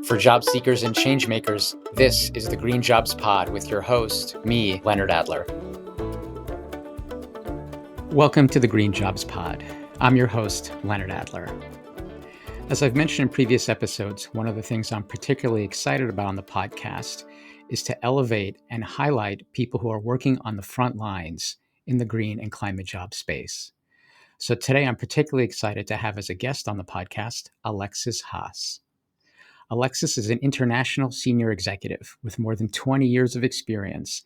For job seekers and change makers, this is the Green Jobs Pod with your host, me, Leonard Adler. Welcome to the Green Jobs Pod. I'm your host, Leonard Adler. As I've mentioned in previous episodes, one of the things I'm particularly excited about on the podcast is to elevate and highlight people who are working on the front lines in the green and climate job space. So today I'm particularly excited to have as a guest on the podcast, Alexis Haass. Alexis is an international senior executive with more than 20 years of experience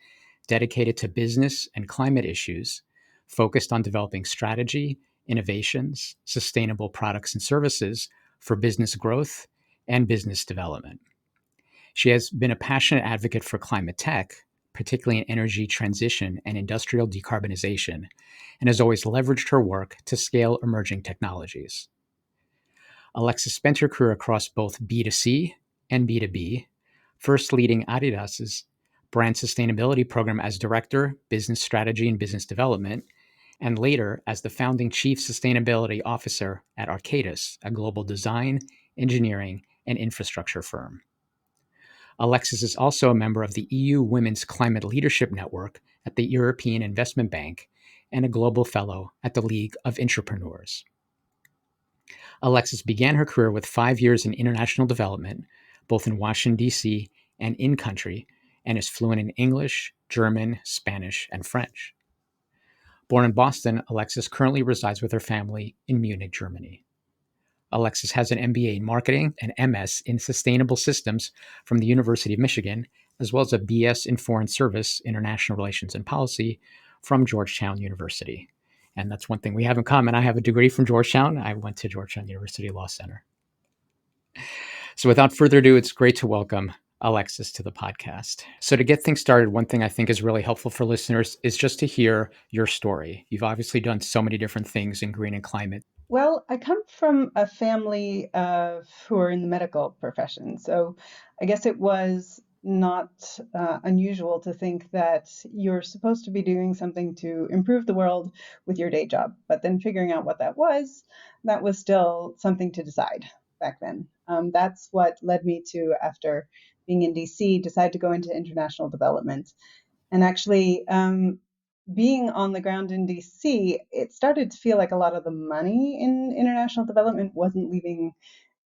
dedicated to business and climate issues, focused on developing strategy, innovations, sustainable products and services for business growth and business development. She has been a passionate advocate for climate tech, particularly in energy transition and industrial decarbonization, and has always leveraged her work to scale emerging technologies. Alexis spent her career across both B2C and B2B, first leading Adidas's brand sustainability program as Director, Business Strategy and Business Development, and later as the founding Chief Sustainability Officer at Arcadis, a global design, engineering, and infrastructure firm. Alexis is also a member of the EU Women's Climate Leadership Network at the European Investment Bank and a global fellow at the League of Intrapreneurs. Alexis began her career with 5 years in international development, both in Washington, D.C. and in country, and is fluent in English, German, Spanish, and French. Born in Boston, Alexis currently resides with her family in Munich, Germany. Alexis has an MBA in marketing and MS in sustainable systems from the University of Michigan, as well as a BS in foreign service, international relations and policy from Georgetown University. And that's one thing we have in common. I have a degree from Georgetown. I went to Georgetown University Law Center. So without further ado, it's great to welcome Alexis to the podcast. So to get things started, one thing I think is really helpful for listeners is just to hear your story. You've obviously done so many different things in green and climate. Well, I come from a family who are in the medical profession. So I guess it was not unusual to think that you're supposed to be doing something to improve the world with your day job. But then figuring out what that was still something to decide back then. That's what led me to, after being in DC, decide to go into international development. And actually, being on the ground in DC, it started to feel like a lot of the money in international development wasn't leaving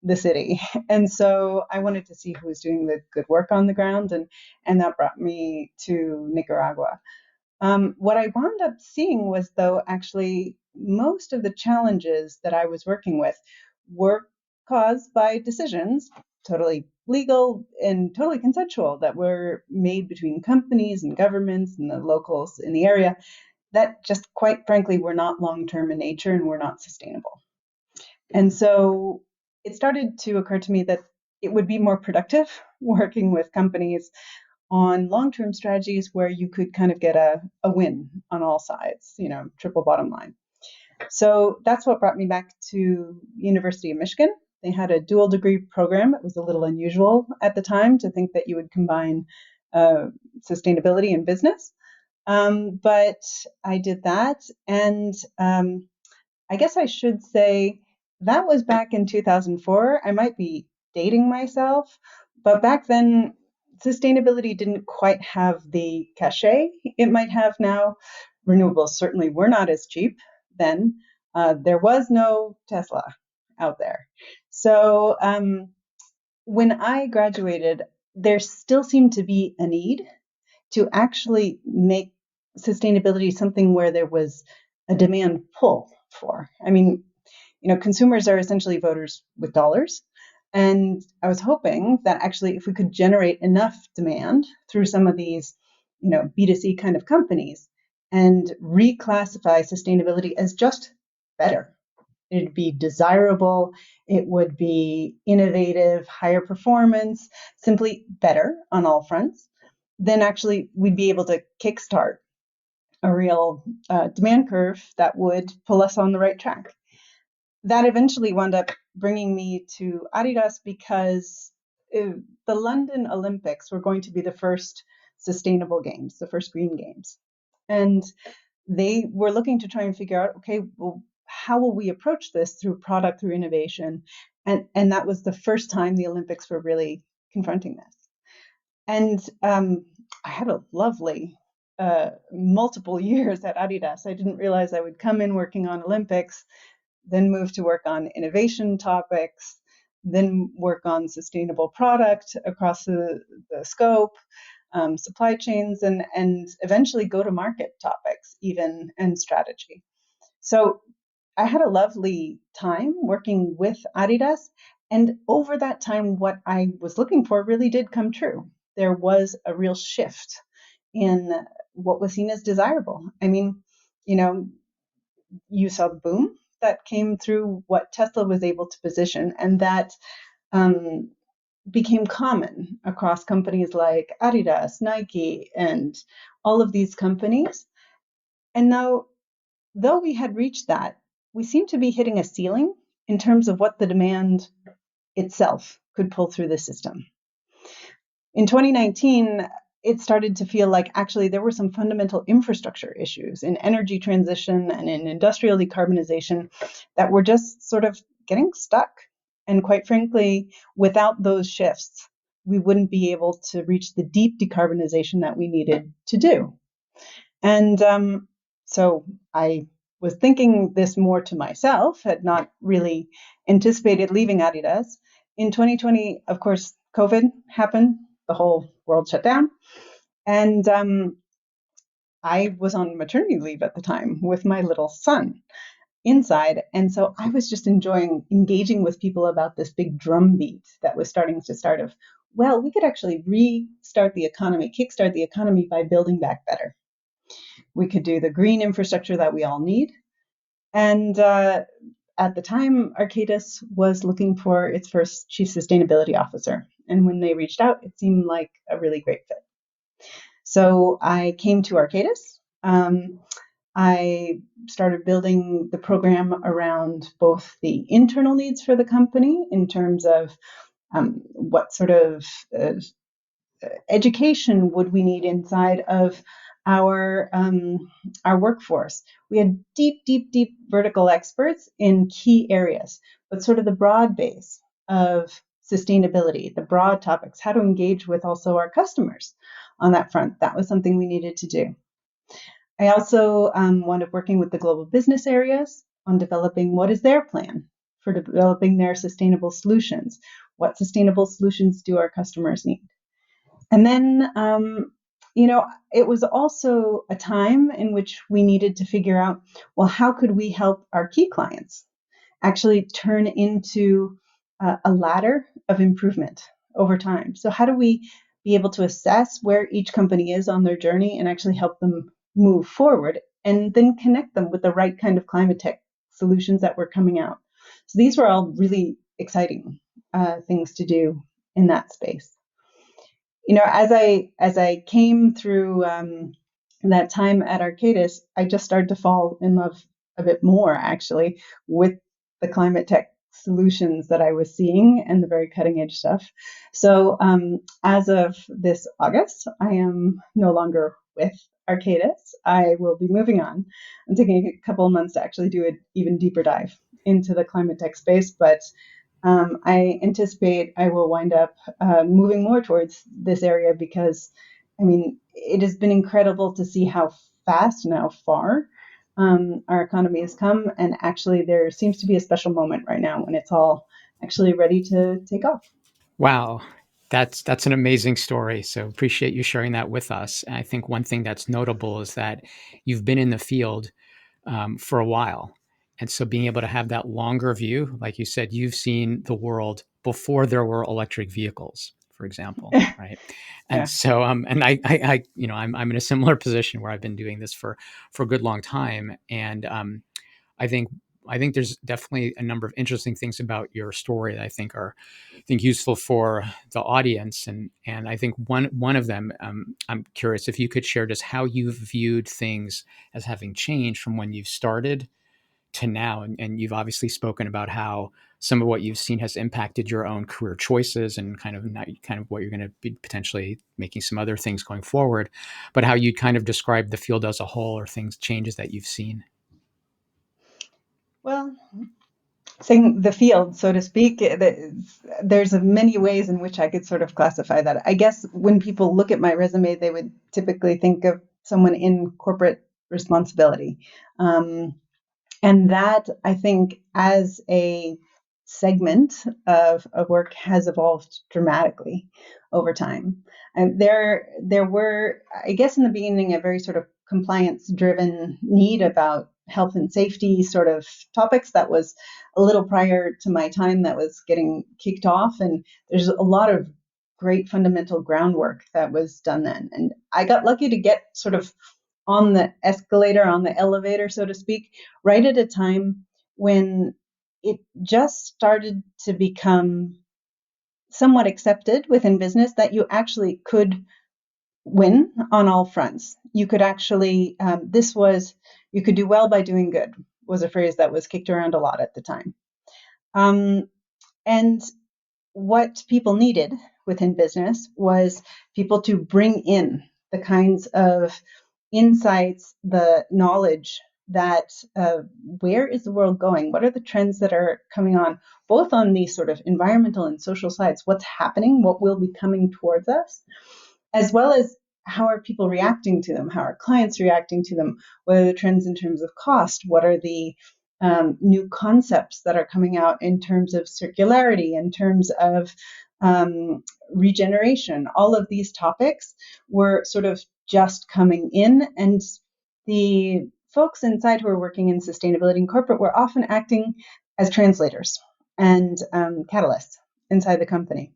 the city. And so I wanted to see who was doing the good work on the ground, and that brought me to Nicaragua. What I wound up seeing was, though, actually most of the challenges that I was working with were caused by decisions, totally legal and totally consensual, that were made between companies and governments and the locals in the area that just, quite frankly, were not long-term in nature and were not sustainable. And so it started to occur to me that it would be more productive working with companies on long-term strategies where you could kind of get a win on all sides, triple bottom line. So that's what brought me back to University of Michigan. They had a dual degree program. It was a little unusual at the time to think that you would combine sustainability and business. But I did that. And I guess I should say that was back in 2004. I might be dating myself, but back then, sustainability didn't quite have the cachet it might have now. Renewables certainly were not as cheap then. There was no Tesla out there. So when I graduated, there still seemed to be a need to actually make sustainability something where there was a demand pull for. I mean, consumers are essentially voters with dollars. And I was hoping that actually if we could generate enough demand through some of these, B2C kind of companies and reclassify sustainability as just better. It'd be desirable, it would be innovative, higher performance, simply better on all fronts, then actually we'd be able to kickstart a real demand curve that would pull us on the right track. That eventually wound up bringing me to Adidas because the London Olympics were going to be the first sustainable games, the first green games. And they were looking to try and figure out, okay, well, how will we approach this through product, through innovation? And that was the first time the Olympics were really confronting this. And I had a lovely multiple years at Adidas. I didn't realize I would come in working on Olympics, then move to work on innovation topics, then work on sustainable product across the scope, supply chains, and eventually go to market topics even, and strategy. So I had a lovely time working with Arcadis. And over that time, what I was looking for really did come true. There was a real shift in what was seen as desirable. I mean, you know, you saw the boom that came through what Tesla was able to position, and that um, became common across companies like Adidas, Nike, and all of these companies. And now, though we had reached that, we seem to be hitting a ceiling in terms of what the demand itself could pull through the system. In 2019, it started to feel like actually there were some fundamental infrastructure issues in energy transition and in industrial decarbonization that were just sort of getting stuck. And quite frankly, without those shifts, we wouldn't be able to reach the deep decarbonization that we needed to do. And so I was thinking this more to myself, had not really anticipated leaving Adidas. In 2020, of course, COVID happened, the whole world shut down. And I was on maternity leave at the time with my little son inside. And so I was just enjoying engaging with people about this big drumbeat that was starting to start of, well, we could actually restart the economy, kickstart the economy by building back better. We could do the green infrastructure that we all need. And at the time, Arcadis was looking for its first chief sustainability officer. And when they reached out, it seemed like a really great fit. So I came to Arcadis. I started building the program around both the internal needs for the company in terms of what sort of education would we need inside of our workforce. We had deep vertical experts in key areas, but sort of the broad base of sustainability, the broad topics, how to engage with also our customers on that front. That was something we needed to do. I also wound up working with the global business areas on developing what is their plan for developing their sustainable solutions. What sustainable solutions do our customers need? And then, it was also a time in which we needed to figure out, well, how could we help our key clients actually turn into a ladder of improvement over time? So how do we be able to assess where each company is on their journey and actually help them move forward and then connect them with the right kind of climate tech solutions that were coming out? So these were all really exciting things to do in that space. As I came through that time at Arcadis, I just started to fall in love a bit more, actually, with the climate tech solutions that I was seeing and the very cutting edge stuff. So as of this August, I am no longer with Arcadis. I will be moving on. I'm taking a couple of months to actually do an even deeper dive into the climate tech space, but I anticipate I will wind up moving more towards this area because, it has been incredible to see how fast and how far our economy has come. And actually, there seems to be a special moment right now when it's all actually ready to take off. Wow. That's an amazing story. So appreciate you sharing that with us. And I think one thing that's notable is that you've been in the field for a while. And so being able to have that longer view, like you said, you've seen the world before there were electric vehicles, for example, right? And Yeah. so, and I'm in a similar position where I've been doing this for a good long time, and I think I think there's definitely a number of interesting things about your story that I think useful for the audience, and I think one of them, I'm curious if you could share just how you've viewed things as having changed from when you've started to now, and you've obviously spoken about how some of what you've seen has impacted your own career choices and kind of what you're going to be potentially making some other things going forward, but how you kind of describe the field as a whole or changes that you've seen. Well, saying the field, so to speak, there's many ways in which I could sort of classify that. I guess when people look at my resume, they would typically think of someone in corporate responsibility. Um, and that, I think, as a segment of work has evolved dramatically over time. And there were, I guess, in the beginning, a very sort of compliance driven need about health and safety sort of topics that was a little prior to my time that was getting kicked off. And there's a lot of great fundamental groundwork that was done then. And I got lucky to get sort of on the escalator, on the elevator, so to speak, right at a time when it just started to become somewhat accepted within business that you actually could win on all fronts. You could actually, you could do well by doing good, was a phrase that was kicked around a lot at the time. And what people needed within business was people to bring in the kinds of insights, the knowledge that where is the world going? What are the trends that are coming on, both on the sort of environmental and social sides? What's happening? What will be coming towards us? As well as how are people reacting to them? How are clients reacting to them? What are the trends in terms of cost? What are the new concepts that are coming out in terms of circularity, in terms of regeneration? All of these topics were sort of just coming in, and the folks inside who are working in sustainability and corporate were often acting as translators and catalysts inside the company.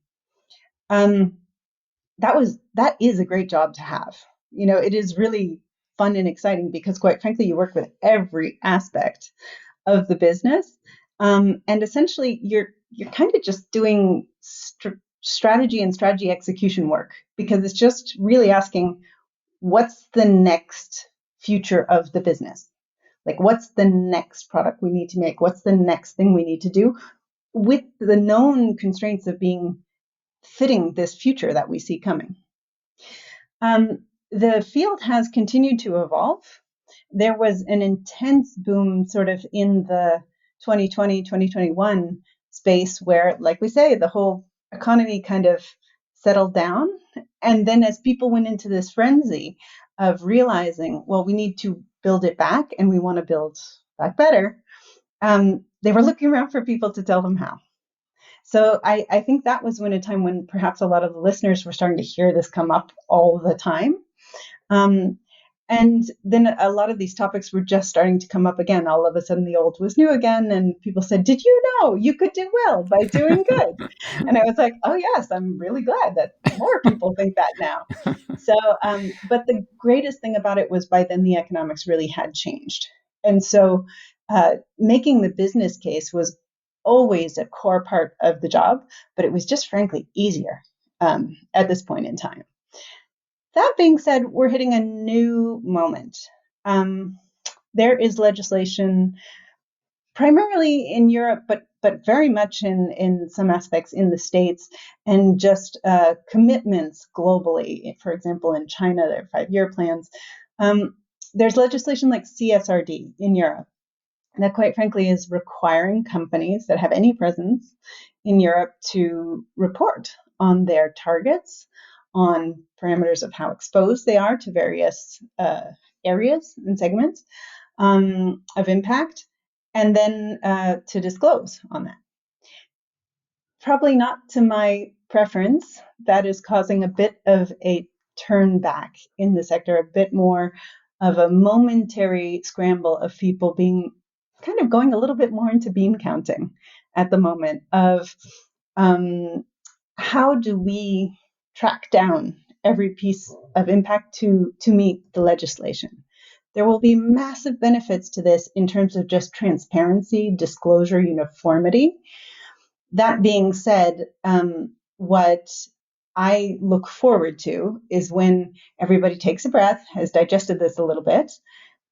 That is a great job to have. You know, it is really fun and exciting because, quite frankly, you work with every aspect of the business, and essentially you're kind of just doing strategy and strategy execution work, because it's just really asking, what's the next future of the business? Like, what's the next product we need to make? What's the next thing we need to do with the known constraints of being fitting this future that we see coming? The field has continued to evolve. There was an intense boom sort of in the 2020, 2021 space where, like we say, the whole economy kind of settled down. And then as people went into this frenzy of realizing, well, we need to build it back and we want to build back better, they were looking around for people to tell them how. So I think that was when a time when perhaps a lot of the listeners were starting to hear this come up all the time. And then a lot of these topics were just starting to come up again. All of a sudden, the old was new again. And people said, did you know you could do well by doing good? And I was like, oh, yes, I'm really glad that more people think that now. So, but the greatest thing about it was by then the economics really had changed. And so making the business case was always a core part of the job, but it was just frankly easier at this point in time. That being said, we're hitting a new moment. There is legislation primarily in Europe, but very much in some aspects in the States, and just commitments globally. For example, in China, there are 5-year plans. There's legislation like CSRD in Europe that, quite frankly, is requiring companies that have any presence in Europe to report on their targets, on parameters of how exposed they are to various areas and segments of impact, and then to disclose on that. Probably not to my preference. That is causing a bit of a turn back in the sector, a bit more of a momentary scramble of people being kind of going a little bit more into bean counting at the moment of how do we track down every piece of impact to meet the legislation. There will be massive benefits to this in terms of just transparency, disclosure, uniformity. That being said, what I look forward to is when everybody takes a breath, has digested this a little bit,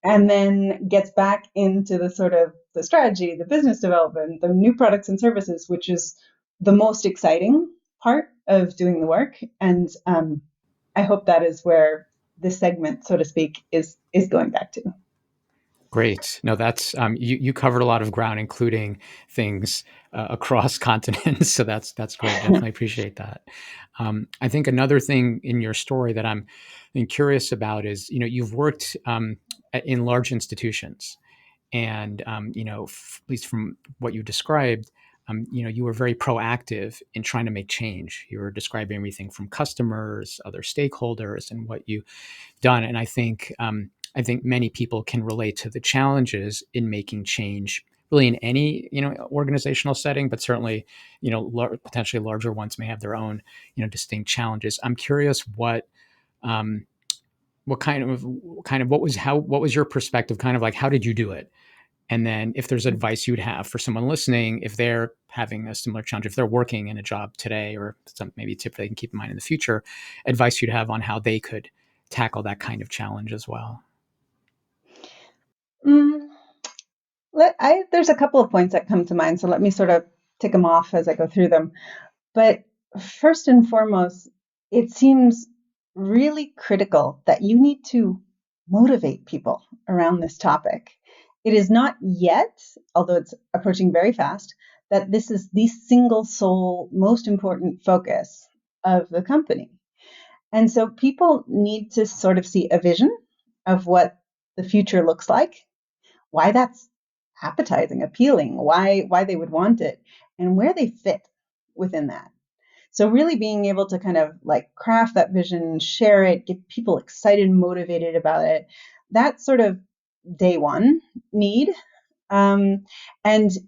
and then gets back into the sort of the strategy, the business development, the new products and services, which is the most exciting part of doing the work. And I hope that is where this segment, so to speak, is going back to. Great. No, that's you covered a lot of ground, including things across continents. So that's great. Definitely appreciate that. I think another thing in your story that I'm curious about is you've worked in large institutions, and at least from what you described, you were very proactive in trying to make change. You were describing everything from customers, other stakeholders, and what you done. And I think many people can relate to the challenges in making change, really in any organizational setting, but certainly potentially larger ones may have their own distinct challenges. I'm curious um, what kind of what was your perspective? Kind of like how did you do it? And then if there's advice you'd have for someone listening, if they're having a similar challenge, if they're working in a job today or some maybe tip they can keep in mind in the future, advice you'd have on how they could tackle that kind of challenge as well. Mm, there's a couple of points that come to mind, so let me sort of tick them off as I go through them. But first and foremost, it seems really critical that you need to motivate people around this topic. It is not yet, although it's approaching very fast, that this is the single sole most important focus of the company. And so people need to sort of see a vision of what the future looks like, why that's appetizing, appealing, why they would want it, and where they fit within that. So really being able to kind of like craft that vision, share it, get people excited and motivated about it, that's sort of day one need. And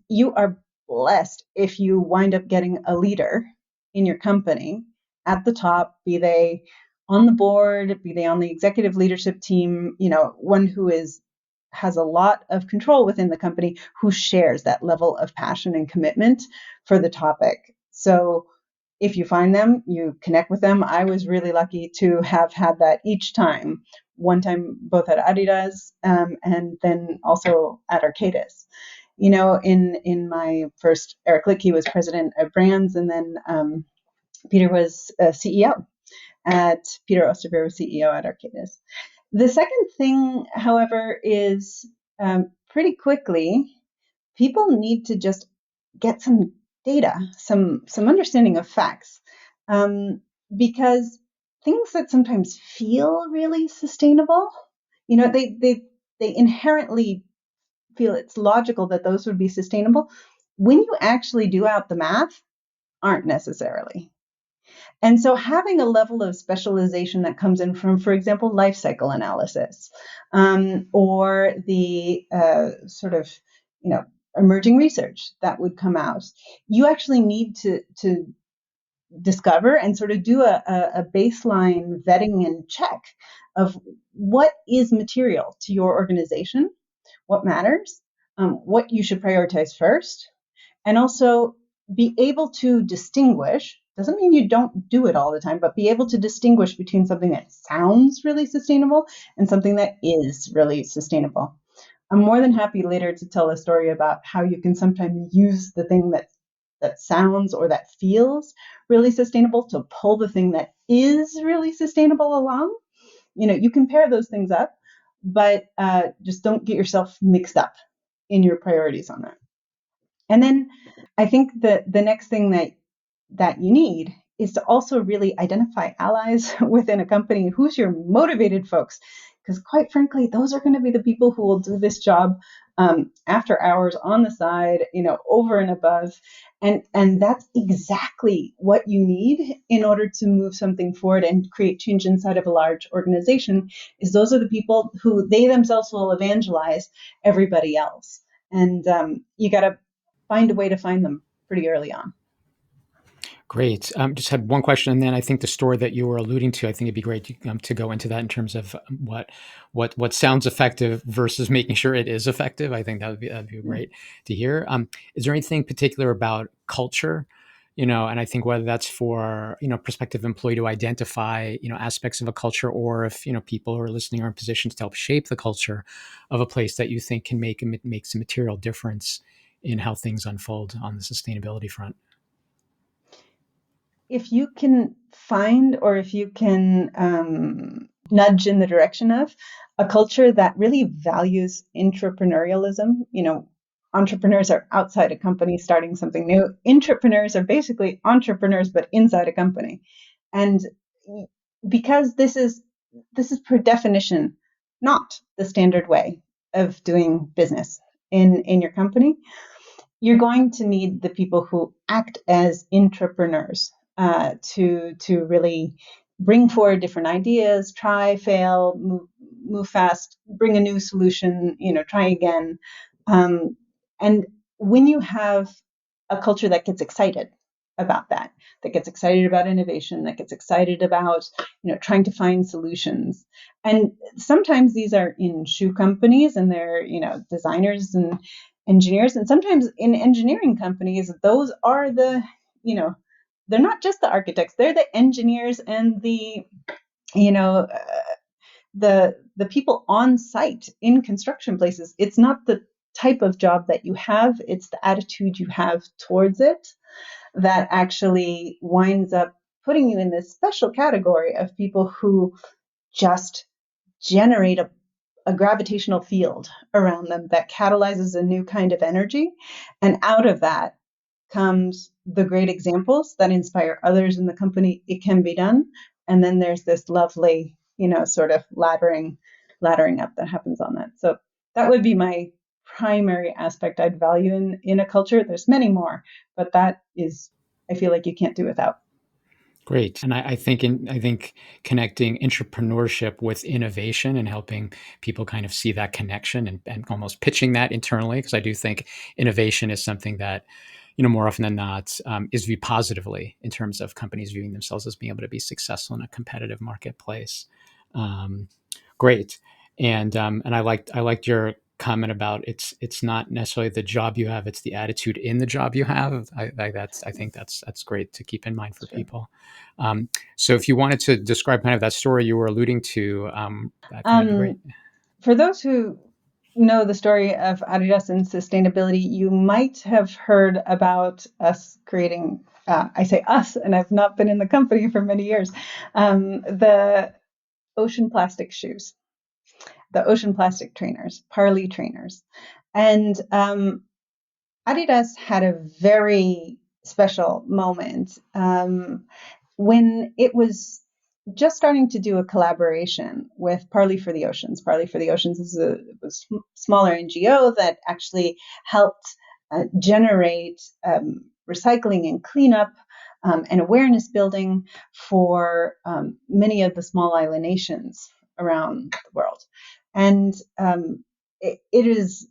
you are blessed if you wind up getting a leader in your company at the top, be they on the board, be they on the executive leadership team, one who has a lot of control within the company, who shares that level of passion and commitment for the topic. So if you find them, you connect with them. I was really lucky to have had that each time. One time, both at Adidas and then also at Arcadis. In my first, Eric Lickey was president of brands, and then Peter was CEO Peter Osterbeer was CEO at Arcadis. The second thing, however, is pretty quickly, people need to just get some data, some understanding of facts, because things that sometimes feel really sustainable, they inherently feel it's logical that those would be sustainable. When you actually do out the math, aren't necessarily. And so having a level of specialization that comes in from, for example, life cycle analysis, or the sort of, emerging research that would come out, you actually need to discover and sort of do a baseline vetting and check of what is material to your organization, what matters, what you should prioritize first, and also be able to distinguish. Doesn't mean you don't do it all the time, but be able to distinguish between something that sounds really sustainable and something that is really sustainable. I'm more than happy later to tell a story about how you can sometimes use the thing that sounds or that feels really sustainable to pull the thing that is really sustainable along. You can pair those things up, but just don't get yourself mixed up in your priorities on that. And then I think that the next thing that you need is to also really identify allies within a company. Who's your motivated folks? Because quite frankly, those are going to be the people who will do this job after hours on the side, over and above. And that's exactly what you need in order to move something forward and create change inside of a large organization. Is those are the people who they themselves will evangelize everybody else. And you got to find a way to find them pretty early on. Great. Just had one question, and then I think the story that you were alluding to, I think it'd be great to go into that in terms of what sounds effective versus making sure it is effective. I think that'd be great to hear. Is there anything particular about culture? And I think whether that's for prospective employee to identify aspects of a culture, or if people who are listening are in positions to help shape the culture of a place that you think can makes a material difference in how things unfold on the sustainability front. If you can find, or if you can nudge in the direction of a culture that really values entrepreneurialism. Entrepreneurs are outside a company starting something new. Intrapreneurs are basically entrepreneurs, but inside a company. And because this is per definition not the standard way of doing business in your company, you're going to need the people who act as intrapreneurs to really bring forward different ideas, try, fail, move fast, bring a new solution, try again. And when you have a culture that gets excited about that gets excited about innovation, that gets excited about, trying to find solutions. And sometimes these are in shoe companies and they're, designers and engineers. And sometimes in engineering companies, those are they're not just the architects, they're the engineers and the, you know, the people on site in construction places. It's not the type of job that you have, it's the attitude you have towards it that actually winds up putting you in this special category of people who just generate a gravitational field around them that catalyzes a new kind of energy. And out of that comes the great examples that inspire others in the company. It can be done. And then there's this lovely, sort of laddering up that happens on that. So that would be my primary aspect I'd value in a culture. There's many more, but that is, I feel like you can't do without. Great. And I think connecting entrepreneurship with innovation and helping people kind of see that connection and almost pitching that internally, because I do think innovation is something that, more often than not, is viewed positively in terms of companies viewing themselves as being able to be successful in a competitive marketplace. Great. And I liked your comment about it's not necessarily the job you have, it's the attitude in the job you have. I think that's great to keep in mind for people. So if you wanted to describe kind of that story you were alluding to, I think that'd be great. For those who know the story of Adidas and sustainability, you might have heard about us creating, I say us, and I've not been in the company for many years, the ocean plastic shoes, the ocean plastic trainers, Parley trainers. And Adidas had a very special moment when it was just starting to do a collaboration with Parley for the Oceans. Parley for the Oceans is a smaller NGO that actually helped generate recycling and cleanup and awareness building for many of the small island nations around the world. And it is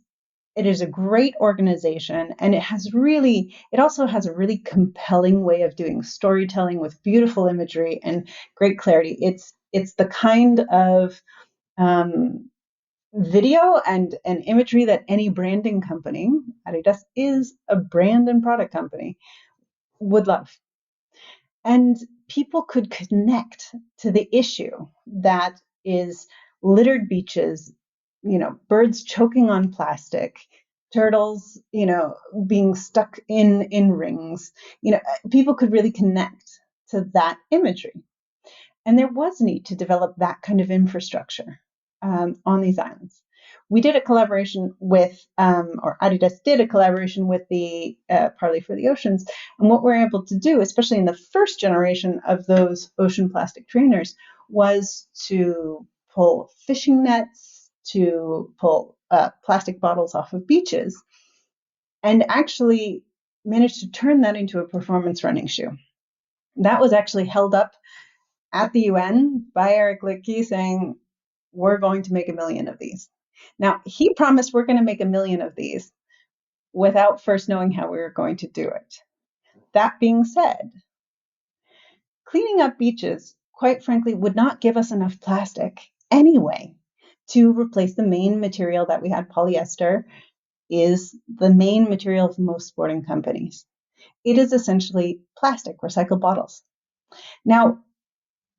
a great organization, and it also has a really compelling way of doing storytelling with beautiful imagery and great clarity. It's the kind of video and imagery that any branding company, Adidas is a brand and product company, would love. And people could connect to the issue that is littered beaches, birds choking on plastic, turtles, being stuck in rings. People could really connect to that imagery. And there was need to develop that kind of infrastructure on these islands. We did a collaboration with, or Adidas did a collaboration with the Parley for the Oceans. And what we're able to do, especially in the first generation of those ocean plastic trainers, was to pull fishing nets, to pull plastic bottles off of beaches, and actually managed to turn that into a performance running shoe. That was actually held up at the UN by Eric Liedtke saying, we're going to make 1 million of these. Now, he promised we're going to make 1 million of these without first knowing how we were going to do it. That being said, cleaning up beaches, quite frankly, would not give us enough plastic anyway to replace the main material that we had. Polyester is the main material of most sporting companies. It is essentially plastic, recycled bottles. Now,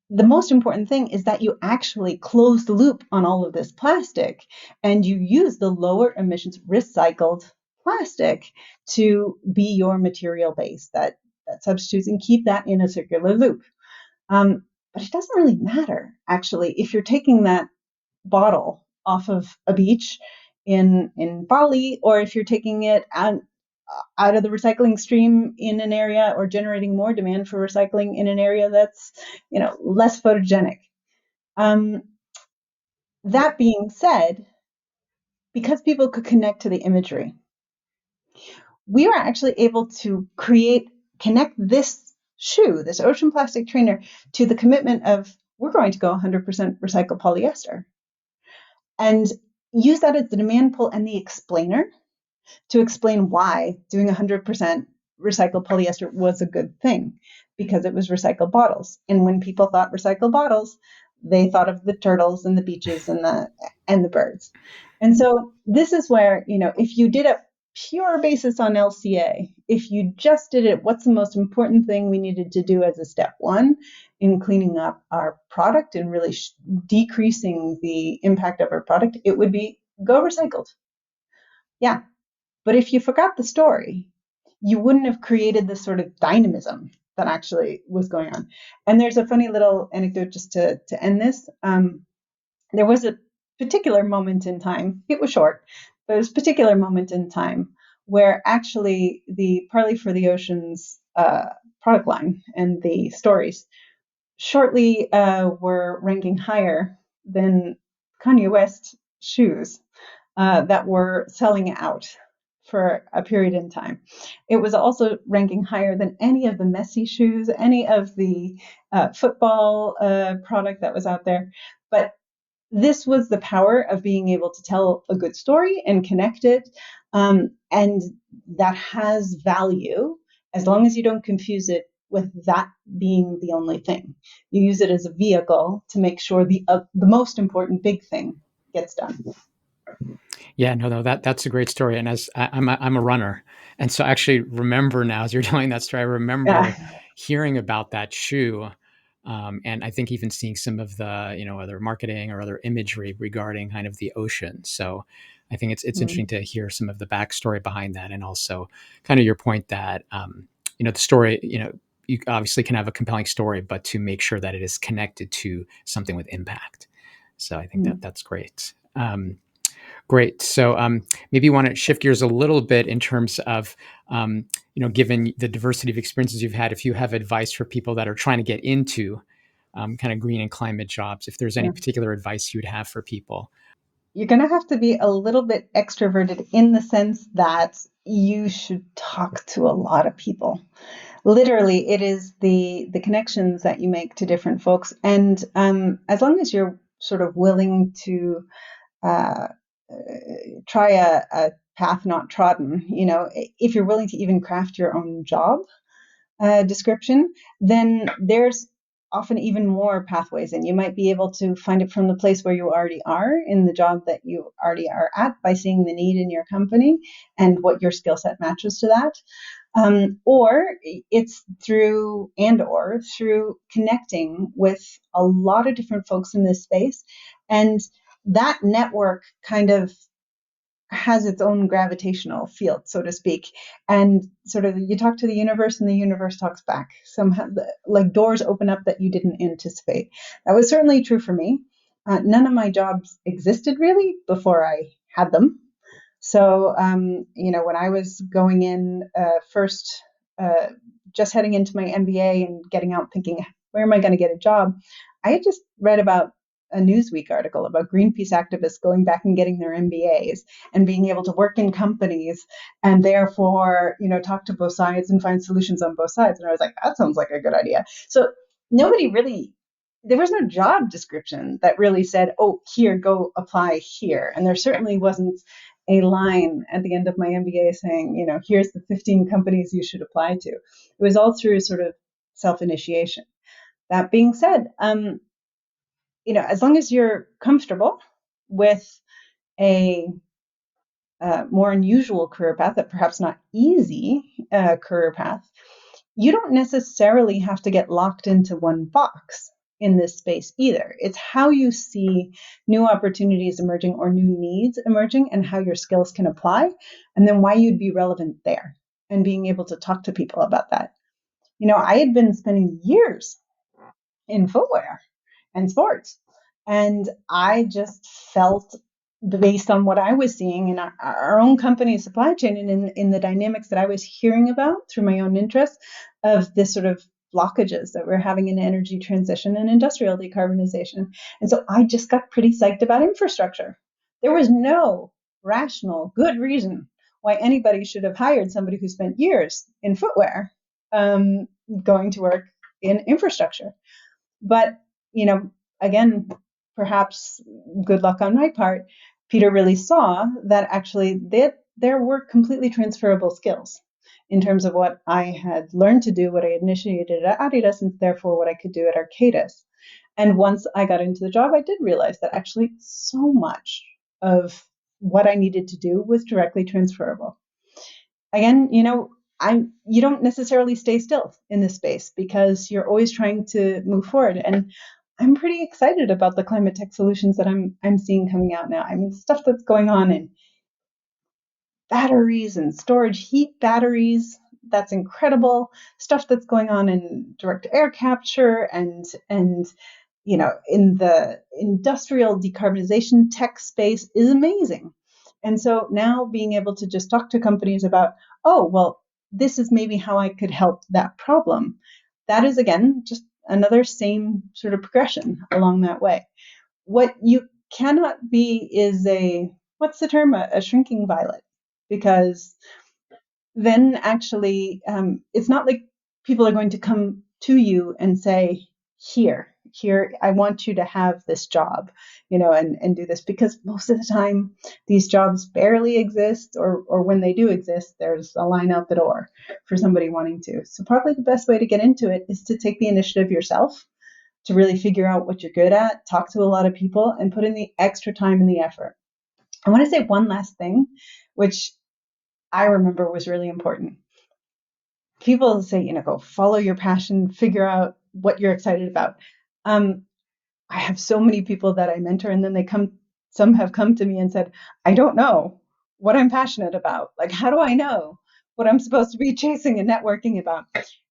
the most important thing is that you actually close the loop on all of this plastic and you use the lower emissions recycled plastic to be your material base that substitutes, and keep that in a circular loop. But it doesn't really matter, actually, if you're taking that bottle off of a beach in Bali, or if you're taking it out of the recycling stream in an area, or generating more demand for recycling in an area that's, less photogenic. That being said, because people could connect to the imagery, we were actually able to connect this shoe, this ocean plastic trainer, to the commitment of, we're going to go 100% recycled polyester, and use that as the demand pull and the explainer to explain why doing 100% recycled polyester was a good thing, because it was recycled bottles. And when people thought recycled bottles, they thought of the turtles and the beaches and the birds. And so this is where, if you did a pure basis on LCA, if you just did it, what's the most important thing we needed to do as a step one in cleaning up our product and really decreasing the impact of our product, it would be go recycled. Yeah. But if you forgot the story, you wouldn't have created this sort of dynamism that actually was going on. And there's a funny little anecdote just to end this. There was a particular moment in time, it was short, but it was a particular moment in time where actually the Parley for the Oceans product line and the stories shortly were ranking higher than Kanye West shoes that were selling out for a period in time. It was also ranking higher than any of the Messi shoes, any of the football product that was out there. But this was the power of being able to tell a good story and connect it. And that has value as long as you don't confuse it with that being the only thing. You use it as a vehicle to make sure the most important big thing gets done. Yeah, no, that's a great story. And as I'm a runner, and so I actually remember now as you're telling that story, I remember hearing about that shoe, and I think even seeing some of the other marketing or other imagery regarding kind of the ocean. So I think it's interesting to hear some of the backstory behind that, and also kind of your point that the story, you obviously can have a compelling story, but to make sure that it is connected to something with impact. So I think that's great. Great. So maybe you want to shift gears a little bit in terms of, given the diversity of experiences you've had, if you have advice for people that are trying to get into kind of green and climate jobs, if there's any particular advice you'd have for people. You're going to have to be a little bit extroverted in the sense that you should talk to a lot of people. Literally, it is the connections that you make to different folks. And as long as you're sort of willing to try a path not trodden, if you're willing to even craft your own job description, then there's often even more pathways, and you might be able to find it from the place where you already are in the job that you already are at by seeing the need in your company and what your skill set matches to that. Or it's through connecting with a lot of different folks in this space. And that network kind of has its own gravitational field, so to speak. And sort of you talk to the universe and the universe talks back. Somehow, like doors open up that you didn't anticipate. That was certainly true for me. None of my jobs existed really before I had them. So, when I was going in first, just heading into my MBA and getting out thinking, where am I going to get a job? I had just read about a Newsweek article about Greenpeace activists going back and getting their MBAs and being able to work in companies and therefore, talk to both sides and find solutions on both sides. And I was like, that sounds like a good idea. So there was no job description that really said, oh, here, go apply here. And there certainly wasn't a line at the end of my MBA saying, here's the 15 companies you should apply to. It was all through sort of self-initiation. That being said, as long as you're comfortable with a more unusual career path, that perhaps not easy career path, you don't necessarily have to get locked into one box in this space either. It's how you see new opportunities emerging or new needs emerging and how your skills can apply, and then why you'd be relevant there and being able to talk to people about that. I had been spending years in footwear and sports, and I just felt based on what I was seeing in our own company's supply chain and in the dynamics that I was hearing about through my own interests of this sort of blockages that we're having in energy transition and industrial decarbonization. And so I just got pretty psyched about infrastructure. There was no rational, good reason why anybody should have hired somebody who spent years in footwear going to work in infrastructure. But, again, perhaps good luck on my part, Peter really saw that actually there were completely transferable skills in terms of what I had learned to do, what I had initiated at Adidas, and therefore what I could do at Arcadis. And once I got into the job, I did realize that actually so much of what I needed to do was directly transferable. Again, you don't necessarily stay still in this space because you're always trying to move forward. And I'm pretty excited about the climate tech solutions that I'm seeing coming out now. I mean, stuff that's going on in batteries and storage heat batteries, that's incredible. Stuff that's going on in direct air capture and in the industrial decarbonization tech space is amazing. And so now being able to just talk to companies about, oh, well, this is maybe how I could help that problem. That is, again, just another same sort of progression along that way. What you cannot be is what's the term? A shrinking violet. Because then actually, it's not like people are going to come to you and say, here, I want you to have this job, and do this, because most of the time these jobs barely exist, or when they do exist, there's a line out the door for somebody wanting to. So probably the best way to get into it is to take the initiative yourself, to really figure out what you're good at, talk to a lot of people, and put in the extra time and the effort. I want to say one last thing, which I remember was really important. People say, go follow your passion, figure out what you're excited about. I have so many people that I mentor, and then some have come to me and said, I don't know what I'm passionate about. Like, how do I know what I'm supposed to be chasing and networking about?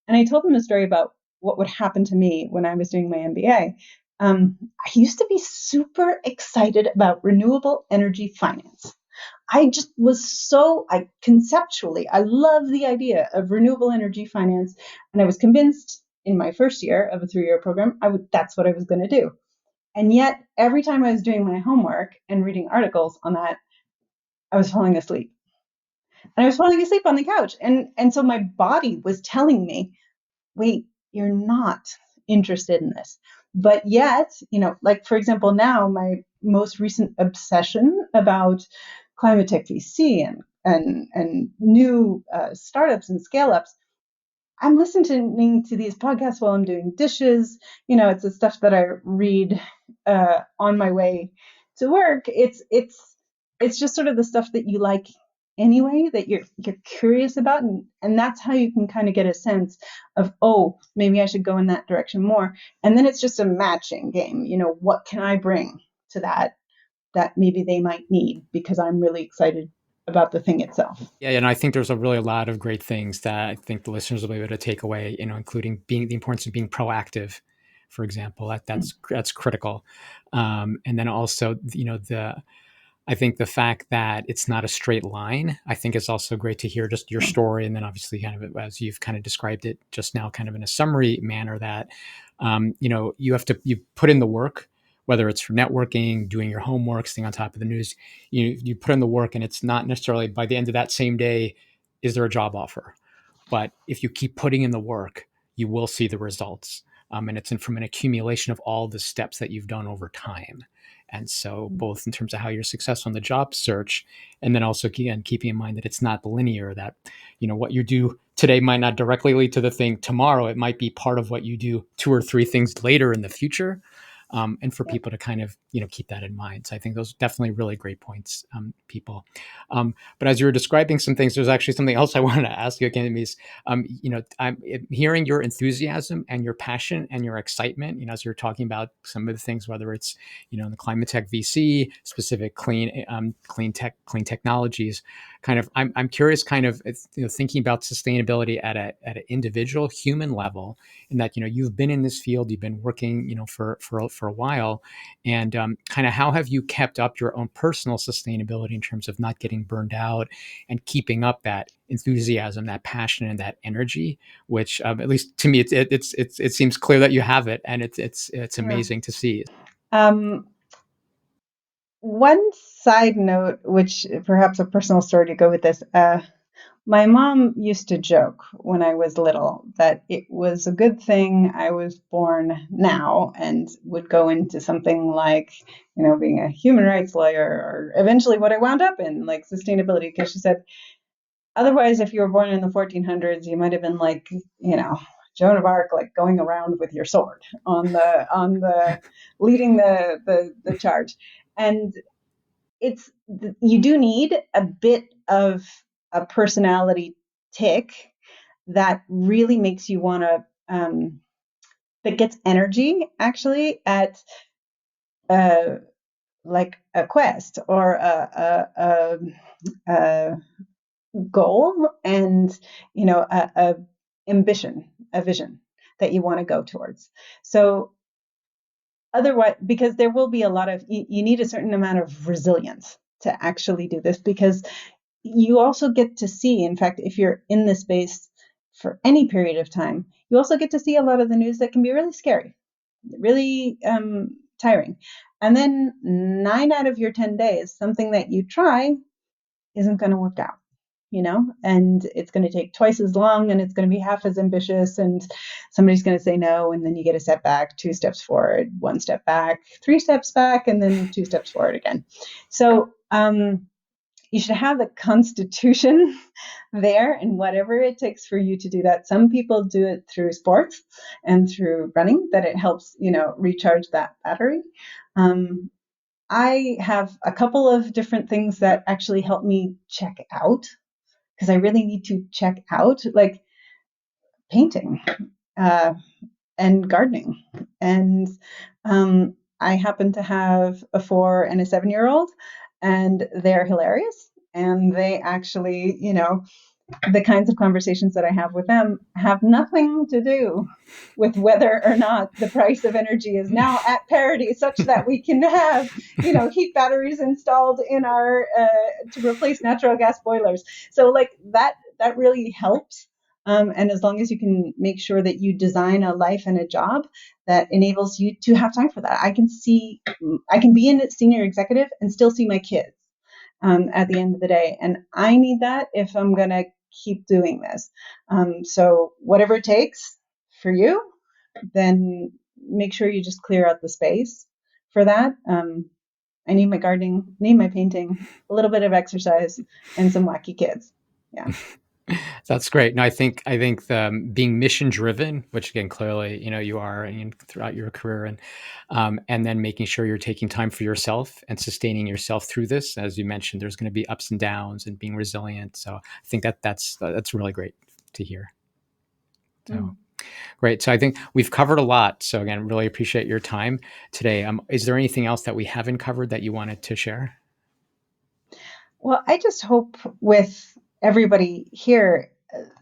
And I told them a story about what would happen to me when I was doing my MBA. I used to be super excited about renewable energy finance. I just was conceptually, I love the idea of renewable energy finance. And I was convinced in my first year of a 3-year program, that's what I was going to do. And yet, every time I was doing my homework and reading articles on that, I was falling asleep. And I was falling asleep on the couch. And so my body was telling me, wait, you're not interested in this. But yet, like, for example, now my most recent obsession about climate tech VC and new startups and scale ups, I'm listening to these podcasts while I'm doing dishes. It's the stuff that I read on my way to work. It's just sort of the stuff that you like anyway, that you're curious about, and that's how you can kind of get a sense of, oh, maybe I should go in that direction more. And then it's just a matching game. What can I bring to that maybe they might need, because I'm really excited about the thing itself. Yeah, and I think there's a lot of great things that I think the listeners will be able to take away, including being the importance of being proactive, for example. That's critical. And then also, I think the fact that it's not a straight line, I think is also great to hear, just your story. And then obviously kind of as you've kind of described it just now, kind of in a summary manner, that, you put in the work, whether it's for networking, doing your homework, staying on top of the news, you put in the work, and it's not necessarily by the end of that same day, is there a job offer? But if you keep putting in the work, you will see the results. And it's from an accumulation of all the steps that you've done over time. And so both in terms of how you're successful in the job search, and then also, again, keeping in mind that it's not linear, that, what you do today might not directly lead to the thing tomorrow. It might be part of what you do 2 or 3 things later in the future. And for people to kind of, keep that in mind. So I think those are definitely really great points, people. But as you were describing some things, there's actually something else I wanted to ask you again, is, I'm hearing your enthusiasm and your passion and your excitement, as you're talking about some of the things, whether it's, in the climate tech VC, specific clean technologies. I'm curious, thinking about sustainability at an individual human level, in that you've been in this field, you've been working for a while, and kind of how have you kept up your own personal sustainability in terms of not getting burned out and keeping up that enthusiasm, that passion, and that energy, which at least to me, it seems clear that you have it, and it's Yeah. amazing to see. Um, One side note, which perhaps a personal story to go with this, my mom used to joke when I was little that it was a good thing I was born now, and would go into something like, being a human rights lawyer, or eventually what I wound up in, like sustainability, because she said, otherwise, if you were born in the 1400s, you might have been like, Joan of Arc, like going around with your sword on the leading the charge. And it's you do need a bit of a personality tick that really makes you want to that gets energy actually at uh, like a quest or a goal, and a ambition, a vision that you want to go towards. So otherwise, because there will be a lot of you need a certain amount of resilience to actually do this, because you also get to see, in fact, if you're in this space for any period of time, you also get to see a lot of the news that can be really scary, really tiring. And then 9 out of your 10 days, something that you try isn't going to work out, and it's going to take twice as long, and it's going to be half as ambitious, and somebody's going to say no, and then you get a setback, 2 steps forward, 1 step back, 3 steps back, and then 2 steps forward again. So you should have the constitution there, and whatever it takes for you to do that. Some people do it through sports and through running, that it helps, recharge that battery. I have a couple of different things that actually help me check out, because I really need to check out, like painting and gardening. And I happen to have a 4 and a 7-year-old, and they're hilarious. And they actually, the kinds of conversations that I have with them have nothing to do with whether or not the price of energy is now at parity, such that we can have, heat batteries installed in our to replace natural gas boilers. So like that really helps. And as long as you can make sure that you design a life and a job that enables you to have time for that. I can be in a senior executive and still see my kids at the end of the day. And I need that if I'm going to keep doing this. So whatever it takes for you, then make sure you just clear out the space for that. I need my gardening, need my painting, a little bit of exercise, and some wacky kids. Yeah. That's great. No, I think being mission driven, which again clearly you are, and throughout your career, and then making sure you're taking time for yourself and sustaining yourself through this. As you mentioned, there's going to be ups and downs, and being resilient. So I think that's really great to hear. So great. So I think we've covered a lot. So again, really appreciate your time today. Is there anything else that we haven't covered that you wanted to share? Well, I just hope with everybody here,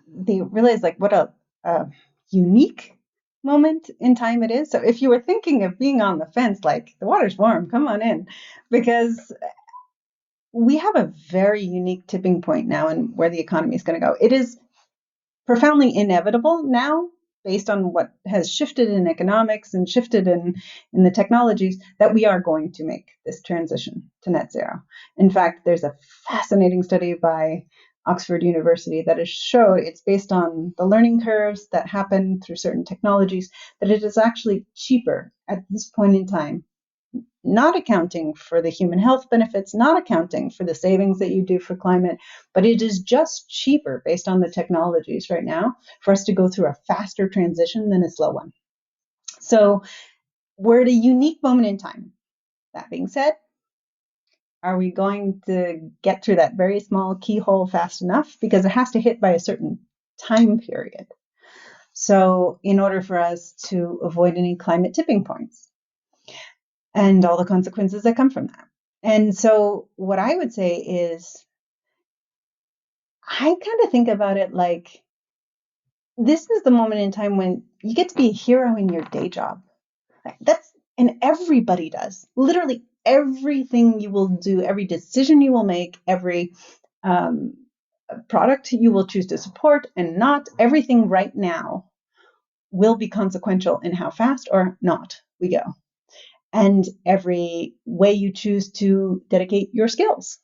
they realize like what a unique moment in time it is. So if you were thinking of being on the fence, like the water's warm, come on in, because we have a very unique tipping point now in where the economy is going to go. It is profoundly inevitable now, based on what has shifted in economics and shifted in the technologies, that we are going to make this transition to net zero. In fact, there's a fascinating study by Oxford University that has showed, it's based on the learning curves that happen through certain technologies, that it is actually cheaper at this point in time, not accounting for the human health benefits, not accounting for the savings that you do for climate, but it is just cheaper based on the technologies right now for us to go through a faster transition than a slow one. So we're at a unique moment in time. That being said, are we going to get through that very small keyhole fast enough? Because it has to hit by a certain time period. So in order for us to avoid any climate tipping points and all the consequences that come from that. And so what I would say is, I kind of think about it like this is the moment in time when you get to be a hero in your day job. And everybody does. Literally everything you will do, every decision you will make, every um, product you will choose to support and not, everything right now will be consequential in how fast or not we go. And every way you choose to dedicate your skills.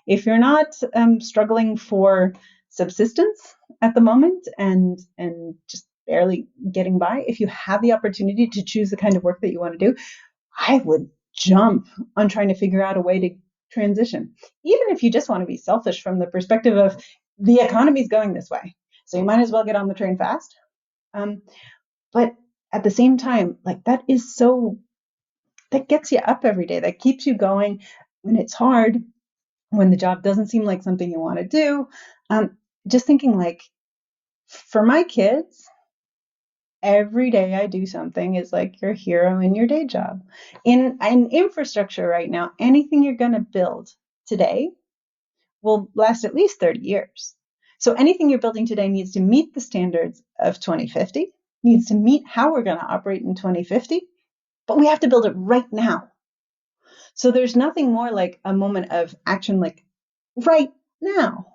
If you're not struggling for subsistence at the moment and just barely getting by, if you have the opportunity to choose the kind of work that you want to do, I would jump on trying to figure out a way to transition. Even if you just want to be selfish from the perspective of the economy's going this way, so you might as well get on the train fast. But at the same time, like that gets you up every day. That keeps you going when it's hard, when the job doesn't seem like something you want to do. Just thinking like, for my kids, every day I do something is like your hero in your day job. In infrastructure right now, anything you're going to build today will last at least 30 years. So anything you're building today needs to meet the standards of 2050, needs to meet how we're going to operate in 2050, but we have to build it right now. So there's nothing more like a moment of action, like right now.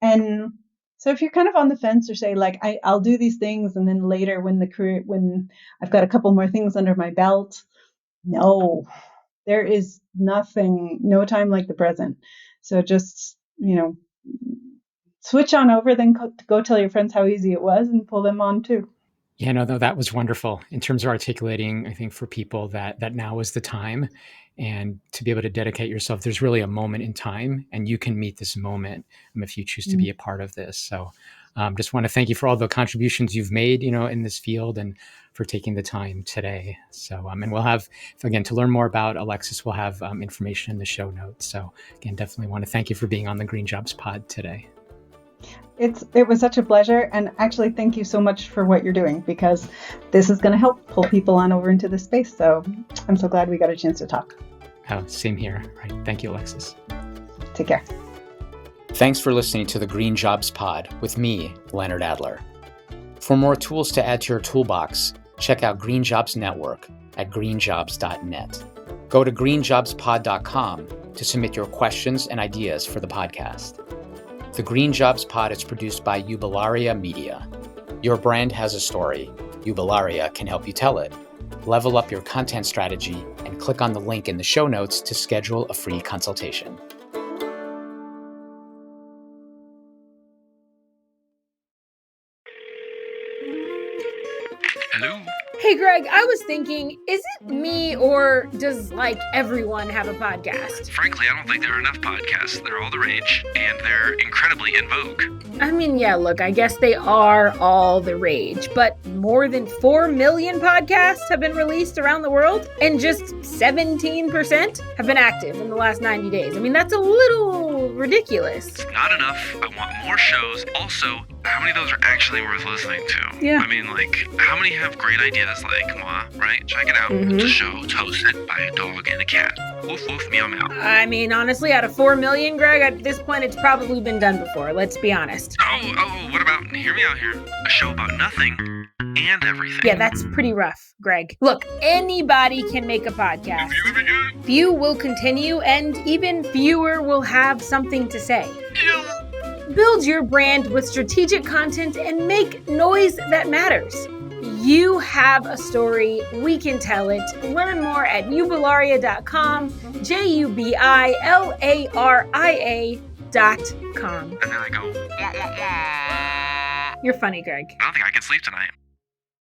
And so if you're kind of on the fence or say like, I'll do these things, and then later when I've got a couple more things under my belt, no, there is no time like the present. So just, switch on over, then go tell your friends how easy it was and pull them on too. Yeah, no, that was wonderful in terms of articulating, I think, for people that now is the time, and to be able to dedicate yourself. There's really a moment in time, and you can meet this moment if you choose to be a part of this. So just want to thank you for all the contributions you've made, in this field, and for taking the time today. So, and we'll have, again, to learn more about Alexis, we'll have information in the show notes. So again, definitely want to thank you for being on the Green Jobs Pod today. It was such a pleasure, and actually thank you so much for what you're doing, because this is going to help pull people on over into this space. So I'm so glad we got a chance to talk. Oh, same here. Right. Thank you, Alexis. Take care. Thanks for listening to the Green Jobs Pod with me, Leonard Adler. For more tools to add to your toolbox, check out Green Jobs Network at greenjobs.net. Go to greenjobspod.com to submit your questions and ideas for the podcast. The Green Jobs Pod is produced by Jubilaria Media. Your brand has a story. Jubilaria can help you tell it. Level up your content strategy and click on the link in the show notes to schedule a free consultation. Hello? Hey, Greg, I was thinking, is it me or does, everyone have a podcast? Frankly, I don't think there are enough podcasts. They're all the rage, and they're incredibly in vogue. I mean, yeah, look, I guess they are all the rage, but more than 4 million podcasts have been released around the world, and just 17% have been active in the last 90 days. I mean, that's a little ridiculous. It's not enough. I want more shows. Also, how many of those are actually worth listening to? Yeah. I mean, how many have great ideas like moi, right? Check it out. Mm-hmm. It's a show. It's hosted by a dog and a cat. Woof, woof, meow, meow. I mean, honestly, out of 4 million, Greg, at this point, it's probably been done before. Let's be honest. Oh, what about, hear me out here, a show about nothing and everything? Yeah, that's pretty rough, Greg. Look, anybody can make a podcast. Few will continue, and even fewer will have something to say. Build your brand with strategic content and make noise that matters. You have a story, we can tell it. Learn more at jubilaria.com, JUBILARIA.com. And then I go, wah, wah, wah. You're funny, Greg. I don't think I can sleep tonight.